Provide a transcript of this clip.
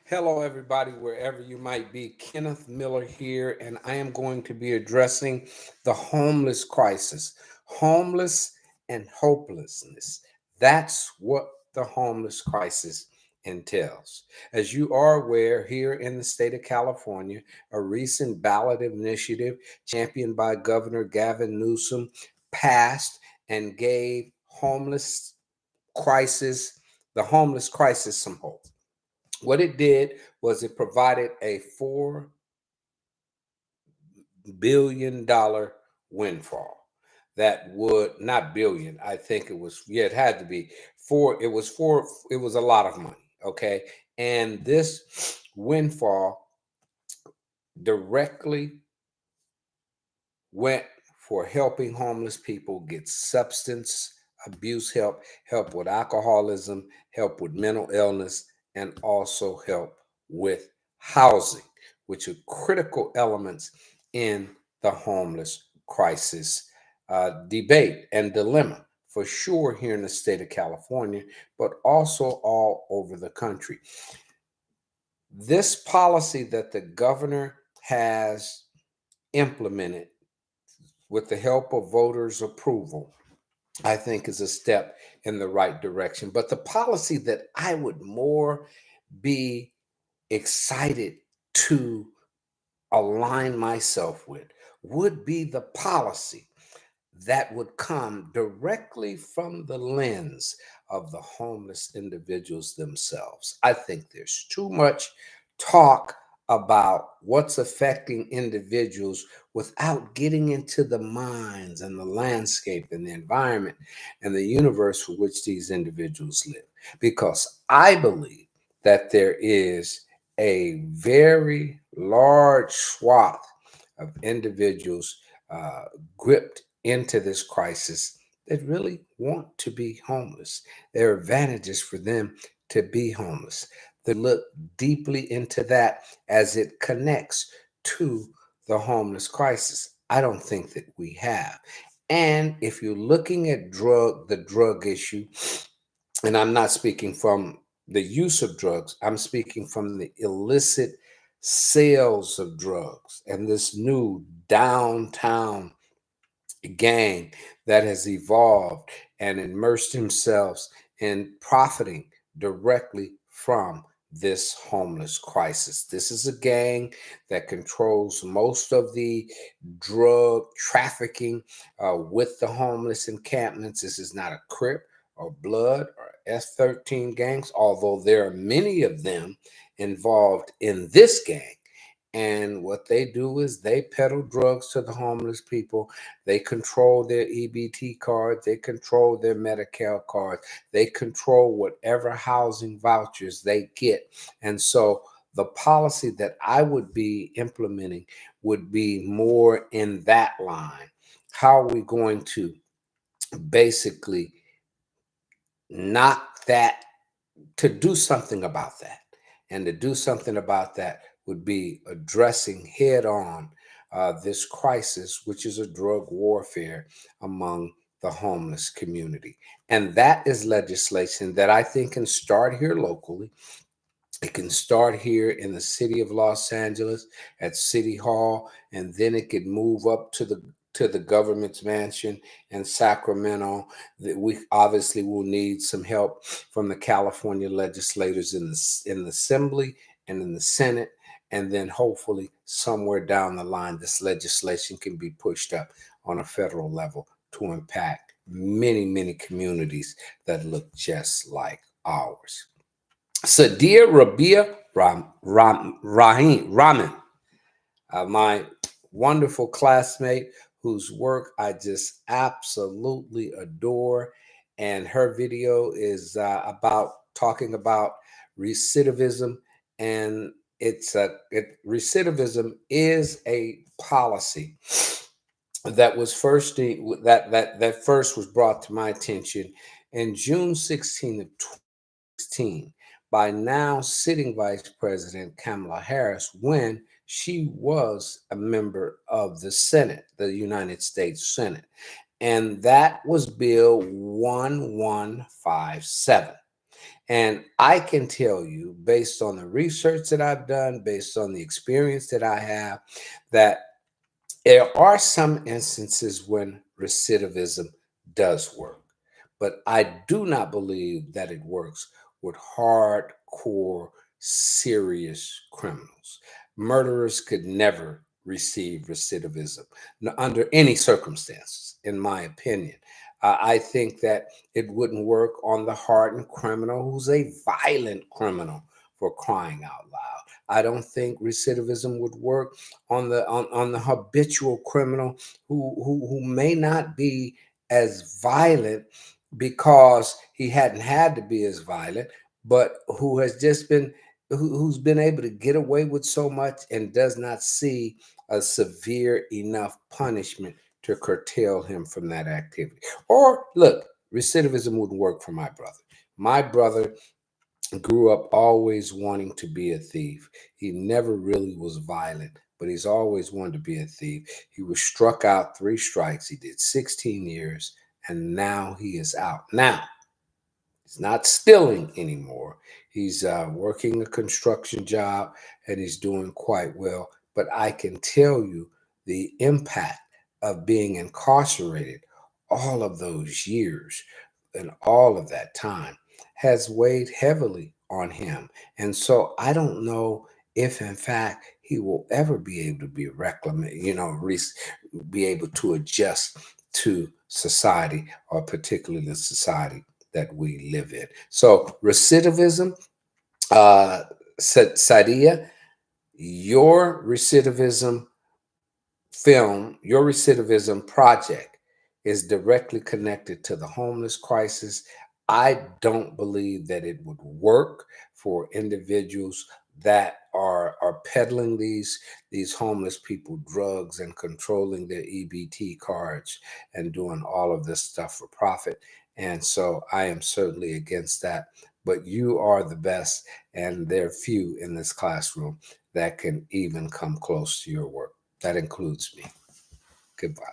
Hello, everybody, wherever you might be. Kenneth Miller here, and I am going to be addressing the homeless crisis. Homeless and hopelessness. That's what the homeless crisis entails. As you are aware, here in the state of California, a recent ballot initiative championed by Governor Gavin Newsom passed and gave crisis, the homeless crisis, some hope. What it did was it provided a $4 billion windfall that would not billion. I think it was, yeah, it had to be four. It was a lot of money. Okay. And this windfall directly went for helping homeless people get substance abuse help, help with alcoholism, help with mental illness, and also help with housing, which are critical elements in the homeless crisis debate and dilemma, for sure, here in the state of California, but also all over the country. This policy that the governor has implemented with the help of voters' approval, I think is a step in the right direction. But the policy that I would more be excited to align myself with would be the policy that would come directly from the lens of the homeless individuals themselves. I think there's too much talk about what's affecting individuals without getting into the minds and the landscape and the environment and the universe for which these individuals live. Because I believe that there is a very large swath of individuals uh, gripped into this crisis that really want to be homeless. There are advantages for them to be homeless. They look deeply into that as it connects to the homeless crisis. I don't think that we have. And if you're looking at the drug issue, and I'm not speaking from the use of drugs, I'm speaking from the illicit sales of drugs and this new downtown gang that has evolved and immersed themselves in profiting directly from this homeless crisis. This is a gang that controls most of the drug trafficking with the homeless encampments. This is not a Crip or Blood or S13 gangs, although there are many of them involved in this gang. And what they do is they peddle drugs to the homeless people. They control their EBT cards. They control their Medicare cards. They control whatever housing vouchers they get. And so the policy that I would be implementing would be more in that line. How are we going to basically knock that, to do something about that? And to do something about that would be addressing head on this crisis, which is a drug warfare among the homeless community. And that is legislation that I think can start here locally. It can start here in the city of Los Angeles at City Hall, and then it could move up to the government's mansion in Sacramento. That we obviously will need some help from the California legislators in the Assembly and in the Senate, and then hopefully somewhere down the line, this legislation can be pushed up on a federal level to impact many communities that look just like ours. Sadir Rabia Rahman, my wonderful classmate whose work I just absolutely adore. And her video is about talking about recidivism. And recidivism is a policy that was that first was brought to my attention in June 16th of 2016 by now sitting Vice President Kamala Harris when she was a member of the Senate, the United States Senate. And that was Bill 1157. And I can tell you, based on the research that I've done, based on the experience that I have, that there are some instances when recidivism does work, but I do not believe that it works with hardcore, serious criminals. Murderers could never receive recidivism under any circumstances, in my opinion. I think that it wouldn't work on the hardened criminal who's a violent criminal, for crying out loud. I don't think recidivism would work on the habitual criminal who may not be as violent because he hadn't had to be as violent, but who has just been who's been able to get away with so much and does not see a severe enough punishment to curtail him from that activity. Or look, recidivism wouldn't work for my brother. My brother grew up always wanting to be a thief. He never really was violent, but he's always wanted to be a thief. He was struck out 3 strikes. He did 16 years, and now he is out. Now, he's not stealing anymore. He's working a construction job and he's doing quite well. But I can tell you the impact of being incarcerated all of those years and all of that time has weighed heavily on him. And so I don't know if, in fact, he will ever be able to be be able to adjust to society, or particularly the society that we live in. So recidivism, uh, Sadia, your recidivism your recidivism project is directly connected to the homeless crisis. I don't believe that it would work for individuals that are peddling these homeless people drugs and controlling their EBT cards and doing all of this stuff for profit. And so I am certainly against that. But you are the best, and there are few in this classroom that can even come close to your work. That includes me. Goodbye.